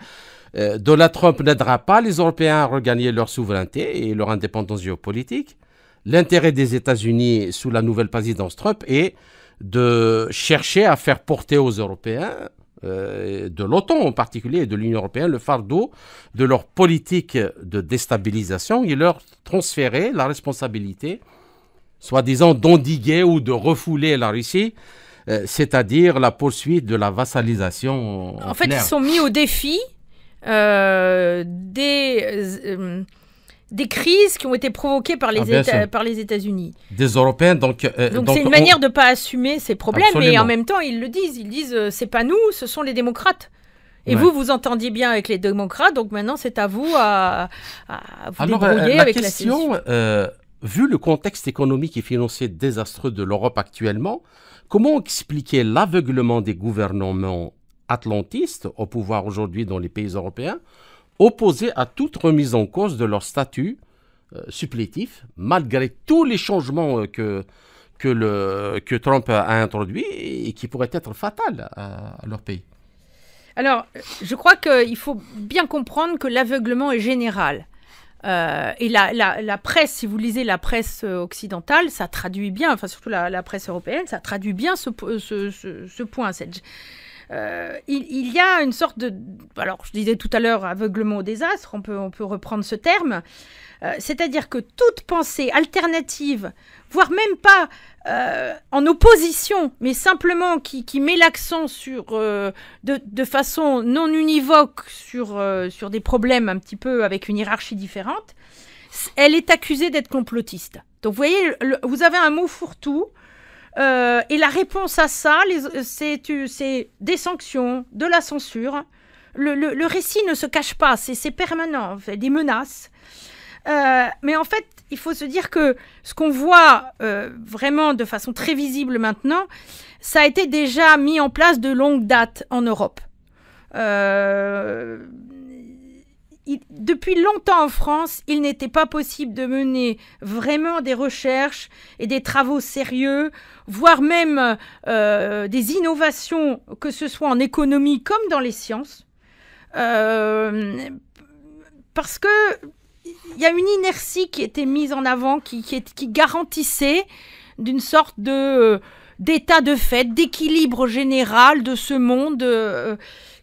Donald Trump n'aidera pas les Européens à regagner leur souveraineté et leur indépendance géopolitique. L'intérêt des États-Unis sous la nouvelle présidence Trump est de chercher à faire porter aux Européens, de l'OTAN en particulier et de l'Union européenne, le fardeau de leur politique de déstabilisation et leur transférer la responsabilité soi-disant d'endiguer ou de refouler la Russie, c'est-à-dire la poursuite de la vassalisation. En fait, ils sont mis au défi des crises qui ont été provoquées par les États-Unis. Des Européens, donc c'est une manière de ne pas assumer ces problèmes, Absolument. mais en même temps, ils le disent. Ils disent, c'est pas nous, ce sont les démocrates. Et vous entendiez bien avec les démocrates, donc maintenant c'est à vous à vous débrouiller la avec question, vu le contexte économique et financier désastreux de l'Europe actuellement, comment expliquer l'aveuglement des gouvernements atlantistes au pouvoir aujourd'hui dans les pays européens, opposés à toute remise en cause de leur statut supplétif, malgré tous les changements que Trump a introduits et qui pourraient être fatals à leur pays? Alors, je crois qu'il faut bien comprendre que l'aveuglement est général. Et la presse, si vous lisez la presse occidentale, ça traduit bien, enfin surtout la presse européenne, ça traduit bien ce point. Il y a une sorte de... Alors, je disais tout à l'heure, aveuglement au désastre, on peut reprendre ce terme. C'est-à-dire que toute pensée alternative, voire même pas en opposition, mais simplement qui met l'accent sur, de façon non univoque sur des problèmes un petit peu avec une hiérarchie différente, elle est accusée d'être complotiste. Donc vous voyez, vous avez un mot fourre-tout, et la réponse à ça, c'est des sanctions, de la censure. Le récit ne se cache pas, c'est permanent, des menaces. Mais en fait, il faut se dire que ce qu'on voit vraiment de façon très visible maintenant, ça a été déjà mis en place de longue date en Europe. Depuis longtemps en France, il n'était pas possible de mener vraiment des recherches et des travaux sérieux, voire même des innovations, que ce soit en économie comme dans les sciences, parce que il y a une inertie qui était mise en avant, qui garantissait d'une sorte d'état de fait, d'équilibre général de ce monde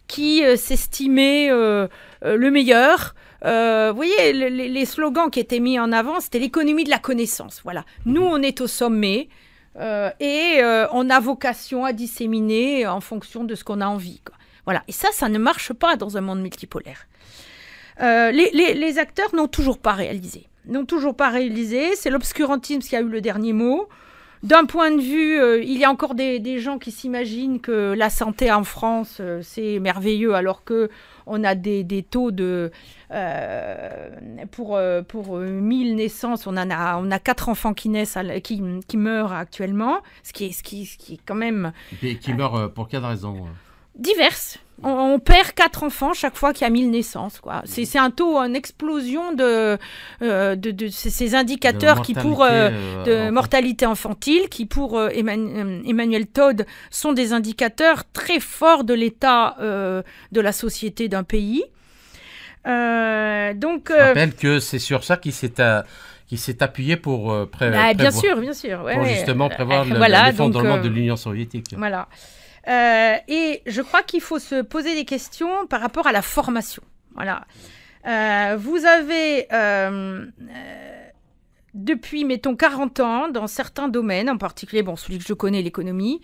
qui s'estimait le meilleur. Vous voyez, les slogans qui étaient mis en avant, c'était l'économie de la connaissance. Voilà. Nous, on est au sommet et on a vocation à disséminer en fonction de ce qu'on a envie, quoi. Voilà. Et ça ne marche pas dans un monde multipolaire. Les acteurs n'ont toujours pas réalisé. C'est l'obscurantisme qui a eu le dernier mot. D'un point de vue, il y a encore des gens qui s'imaginent que la santé en France, c'est merveilleux, alors qu'on a des taux de... pour 1000 naissances, on a 4 enfants qui naissent, qui meurent actuellement, ce qui est quand même... Et qui meurent pour quelle raison? Diverses. On perd 4 enfants chaque fois qu'il y a 1000 naissances, quoi. C'est un taux, une explosion de ces indicateurs de mortalité infantile qui, pour Emmanuel Todd, sont des indicateurs très forts de l'état de la société d'un pays. Je rappelle que c'est sur ça qu'il s'est appuyé pour prévoir. Bien sûr. Pour justement prévoir l'effondrement de l'Union soviétique. Voilà. Et je crois qu'il faut se poser des questions par rapport à la formation. Voilà. Vous avez, depuis, mettons, 40 ans, dans certains domaines, en particulier, celui que je connais, l'économie,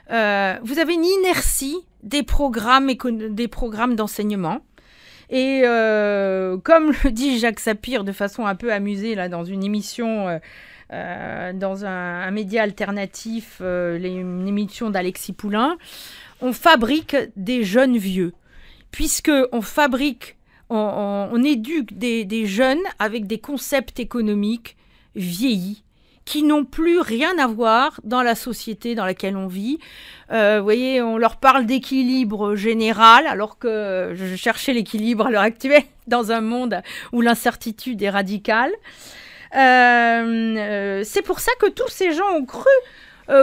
vous avez une inertie des programmes d'enseignement. Et comme le dit Jacques Sapir de façon un peu amusée là, dans une émission... dans un média alternatif, une émission d'Alexis Poulain, on fabrique des jeunes vieux, puisque on éduque des jeunes avec des concepts économiques vieillis, qui n'ont plus rien à voir dans la société dans laquelle on vit. Vous voyez, on leur parle d'équilibre général, alors que je cherchais l'équilibre à l'heure actuelle dans un monde où l'incertitude est radicale. C'est pour ça que tous ces gens ont cru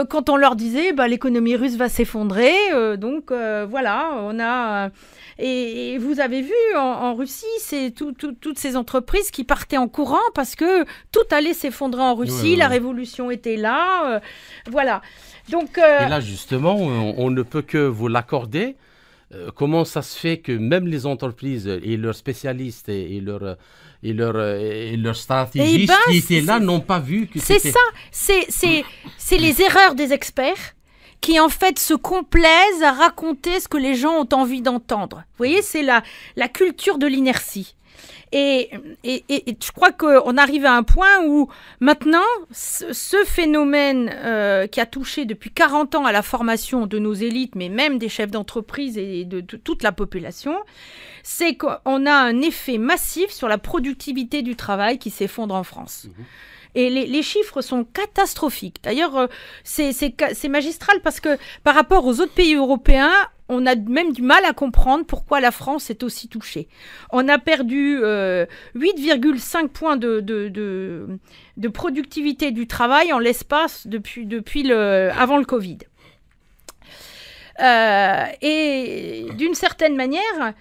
quand on leur disait l'économie russe va s'effondrer. Voilà, on a... Et vous avez vu en Russie, c'est toutes ces entreprises qui partaient en courant parce que tout allait s'effondrer en Russie, la révolution était là. Voilà. Donc, Et là, justement, on ne peut que vous l'accorder. Comment ça se fait que même les entreprises et leurs spécialistes et leurs stratégistes qui étaient là n'ont pas vu que c'est ça, c'est les erreurs des experts qui en fait se complaisent à raconter ce que les gens ont envie d'entendre. Vous voyez, c'est la culture de l'inertie. Et je crois qu'on arrive à un point où maintenant, ce phénomène qui a touché depuis 40 ans à la formation de nos élites, mais même des chefs d'entreprise et de toute la population, c'est qu'on a un effet massif sur la productivité du travail qui s'effondre en France. Et les chiffres sont catastrophiques. D'ailleurs, c'est magistral parce que par rapport aux autres pays européens, on a même du mal à comprendre pourquoi la France est aussi touchée. On a perdu 8,5 points de productivité du travail en l'espace depuis avant le Covid. Et d'une certaine manière,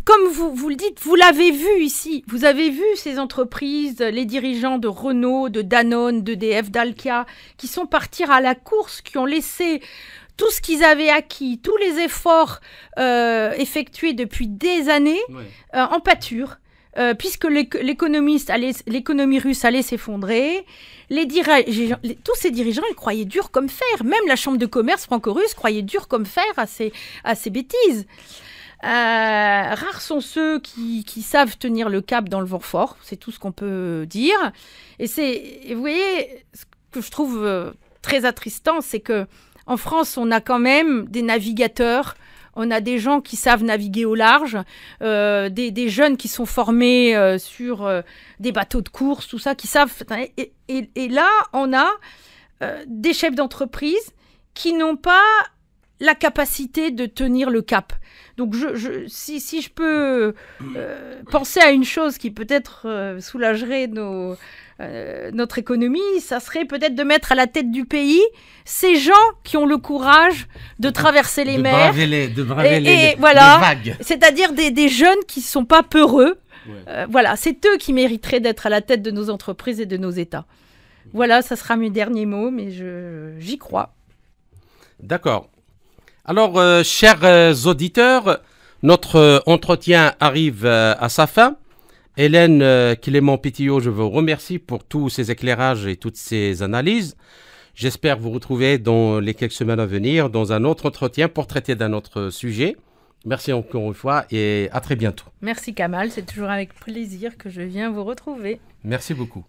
comme vous le dites, vous l'avez vu ici, vous avez vu ces entreprises, les dirigeants de Renault, de Danone, d'EDF, d'Alkia, qui sont partis à la course, qui ont laissé tout ce qu'ils avaient acquis, tous les efforts effectués depuis des années en pâture, puisque l'économie russe allait s'effondrer. Tous ces dirigeants, ils croyaient dur comme fer. Même la chambre de commerce franco-russe croyait dur comme fer à ces bêtises. Rares sont ceux qui savent tenir le cap dans le vent fort, c'est tout ce qu'on peut dire. Et vous voyez, ce que je trouve très attristant, c'est que en France, on a quand même des navigateurs, on a des gens qui savent naviguer au large, des jeunes qui sont formés sur des bateaux de course, tout ça, qui savent. Et là, on a des chefs d'entreprise qui n'ont pas la capacité de tenir le cap. Donc, si je peux penser à une chose qui peut-être soulagerait notre économie, ça serait peut-être de mettre à la tête du pays ces gens qui ont le courage de traverser les mers. De braver les vagues. C'est-à-dire des jeunes qui ne sont pas peureux. Voilà, c'est eux qui mériteraient d'être à la tête de nos entreprises et de nos États. Voilà, ça sera mes derniers mots, mais j'y crois. D'accord. Alors, chers auditeurs, notre entretien arrive à sa fin. Hélène Clément-Pétillot, je vous remercie pour tous ces éclairages et toutes ces analyses. J'espère vous retrouver dans les quelques semaines à venir dans un autre entretien pour traiter d'un autre sujet. Merci encore une fois et à très bientôt. Merci Kamal, c'est toujours avec plaisir que je viens vous retrouver. Merci beaucoup.